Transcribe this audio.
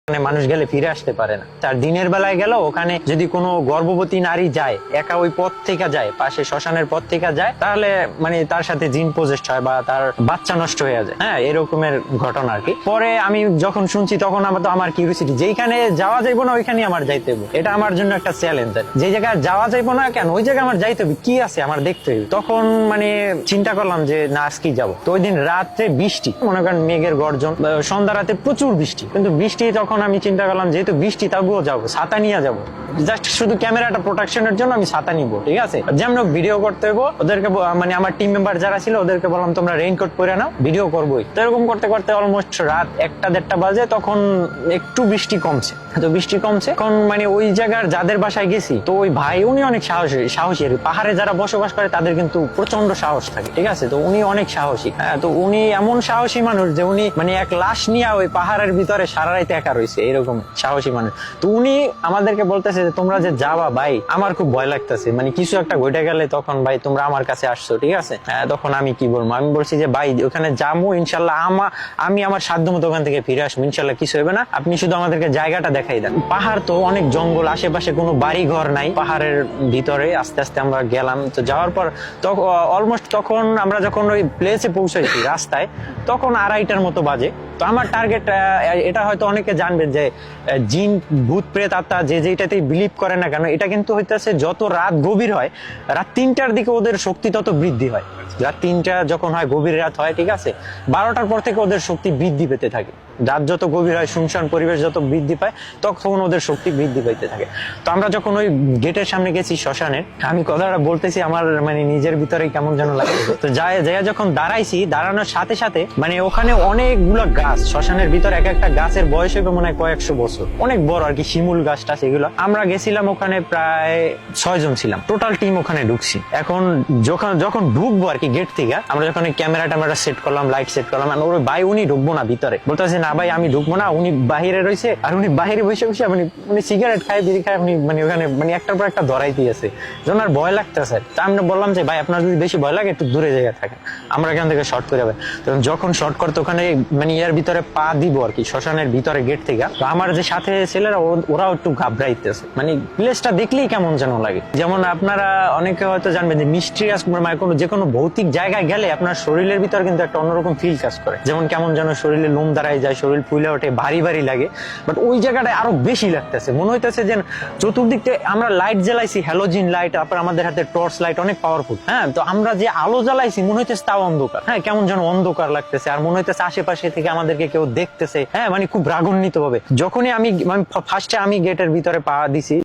মানুষ গেলে ফিরে আসতে পারে না। তার দিনের বেলায় গেল ওখানে যদি কোনো গর্ভবতী নারী যায়, একা ওই পথ থেকে যায়, পাশে শ্মশানের পথ থেকে যায়, তাহলে তার সাথে জিন পজেস্ট হয় বা তার বাচ্চা নষ্ট হয়ে যায়। হ্যাঁ, এরকমের ঘটনা আর কি। পরে আমি যখন শুনছি তখন আমার কিউরিওসিটি, যেখানে যাওয়া যাইবো না ওইখানে আমার যাইতে হবে, এটা আমার জন্য একটা চ্যালেঞ্জ। যে জায়গায় যাওয়া যাইবো না কেন, ওই জায়গায় আমার যাইতে হবে, কি আছে আমার দেখতে হবে। তখন চিন্তা করলাম যে না, আজকে যাবো। তো ওই দিন রাত্রে বৃষ্টি, মনে করেন মেঘের গর্জন, সন্ধ্যা রাতে প্রচুর বৃষ্টি। কিন্তু বৃষ্টি তখন আমি চিন্তা করলাম যেহেতু বৃষ্টি, তবুও যাবো, ছাতা নিয়ে যাবো, জাস্ট শুধু ক্যামেরাটা প্রোটেকশনের জন্য আমি ছাতা নিবো, ঠিক আছে। যেমন ভিডিও করতে হইব, ওদেরকে আমার টিম মেম্বার যারা ছিল ওদেরকে বললাম তোমরা রেইনকোট পরে নাও, ভিডিও করবোই। তো এরকম করতে করতে অলমোস্ট রাত 1টা-1:30 বাজে, তখন একটু বৃষ্টি কমছে। তো বৃষ্টি কমছে এখন ওই জায়গার যাদের বাসায় গেছি, তো ওই ভাই উনি অনেক সাহসী। পাহাড়ে যারা বসবাস করে তাদের কিন্তু প্রচন্ড সাহস থাকে, ঠিক আছে। তো উনি অনেক সাহসী। হ্যাঁ, তো উনি এমন সাহসী মানুষ যে উনি এক লাশ নিয়ে ওই পাহাড়ের ভিতরে সারা রাইতে একা রয়েছে, এরকম সাহসী মানুষ। তো উনি আমাদেরকে বলতেছে যে তোমরা যে যাবা ভাই, আমার খুব ভয় লাগতেছে, কিছু একটা ঘটে গেলে তখন ভাই তোমরা আমার কাছে আসছো, ঠিক আছে। তখন আমি কি বলবো, আমি বলছি যে ভাই ওখানে যাবো ইনশাল্লাহ, আমি আমার সাধ্য মতো ওখান থেকে ফিরে আসবো, ইনশাল্লাহ কিছু হবে না, আপনি শুধু আমাদেরকে জায়গাটা দেখাই দেন। পাহাড় তো অনেক জঙ্গল, আশেপাশে কোনো বাড়ি ঘর নাই, পাহাড়ের ভিতরে আস্তে আস্তে আমরা গেলাম। তো যাওয়ার পর অলমোস্ট তখন আমরা যখন ওই প্লেসে পৌঁছাইছি রাস্তায়, তখন 2:30টার মতো বাজে। তো আমার টার্গেট, এটা হয়তো অনেকে জানবেন যে জিন, ভূত, প্রেত, আত্মা যে যেটাতেই বিলিভ করে না কেন, এটা কিন্তু হইতেছে যত রাত গভীর হয়, রাত 3টার দিকে ওদের শক্তি তত বৃদ্ধি হয়। রাত 3টা যখন হয়, গভীর রাত হয়, ঠিক আছে, 12টার পর থেকে ওদের শক্তি বৃদ্ধি পেতে থাকে। রাত যত গভীর হয়, শুনশান পরিবেশ যত বৃদ্ধি পায়, তখন ওদের শক্তি বৃদ্ধি পেতে থাকে। তো আমরা যখন ওই গেটের সামনে গেছি শ্মশানের, আমি কথাটা বলতেছি আমার নিজের ভিতরে কেমন যেন লাগছে। তো যাই যখন দাঁড়াইছি, দাঁড়ানোর সাথে সাথে ওখানে অনেকগুলো গাছ, শ্মশানের ভিতরে এক একটা গাছের বয়স হবে মনে হয় কয়েকশো বছর, অনেক বড় আর কি, শিমুল গাছটা সেগুলো। আমরা গেছিলাম ওখানে প্রায় 6 জন ছিলাম, টোটাল টিম ওখানে ঢুকছি। এখন যখন ঢুকবো আর কি গেট থেকে, আমরা যখন ক্যামেরা সেট করলাম, লাইট সেট করলাম, ওর ভাই উনি ঢুকবো না ভিতরে, বলতেছে না ভাই আমি ঢুকবো না, উনি বাহিরে রয়েছে। আর উনি বাহিরে বসে বসে উনি সিগারেট খায়, বিড়ি খায়, উনি ওখানে একটার পর একটা ধরাই দিয়েছে, যেন আর ভয় লাগতেছে। তা আমরা বললাম যে ভাই আপনার যদি বেশি ভয় লাগে একটু দূরে জায়গায় থাকেন, আমরা এখান থেকে শর্ট করে যাবে। তো যখন শর্ট করতে ওখানে এর ভিতরে পা দিব আর কি, শ্মশানের ভিতরে গেট থেকে, তো আমার যে সাথে ছেলেরা ওরাও একটু ঘাবড়াইতেছে, প্লেসটা দেখলেই কেমন যেন লাগে। যেমন আপনারা অনেকে হয়তো জানবেন যে মিস্ট্রিয়াস যে কোনো ভৌতিক জায়গায় গেলে আপনার শরীরের ভিতর কিন্তু একটা অন্যরকম ফিল কাজ করে, যেমন কেমন যেন শরীরে লোম দাঁড়ায় যায়, শরীর ফুলে ওঠে, ভারী ভারী লাগে। বাট ওই জায়গাটায় আরো বেশি লাগতেছে, মনে হইতেছে যে চতুর্দিক থেকে আমরা লাইট জ্বালাইছি, হ্যালোজিন লাইট, তারপর আমাদের হাতে টর্চ লাইট অনেক পাওয়ারফুল। হ্যাঁ, তো আমরা যে আলো জ্বালাইছি মনে হইতেছে তাও অন্ধকার। হ্যাঁ, কেমন যেন অন্ধকার লাগতেছে, আর মনে হইতেছে আশেপাশে থেকে আমাদেরকে কেউ দেখতেছে। হ্যাঁ, খুব রাগান্বিত ভাবে। যখনই আমি ফার্স্টে গেটের ভিতরে পা দিছি,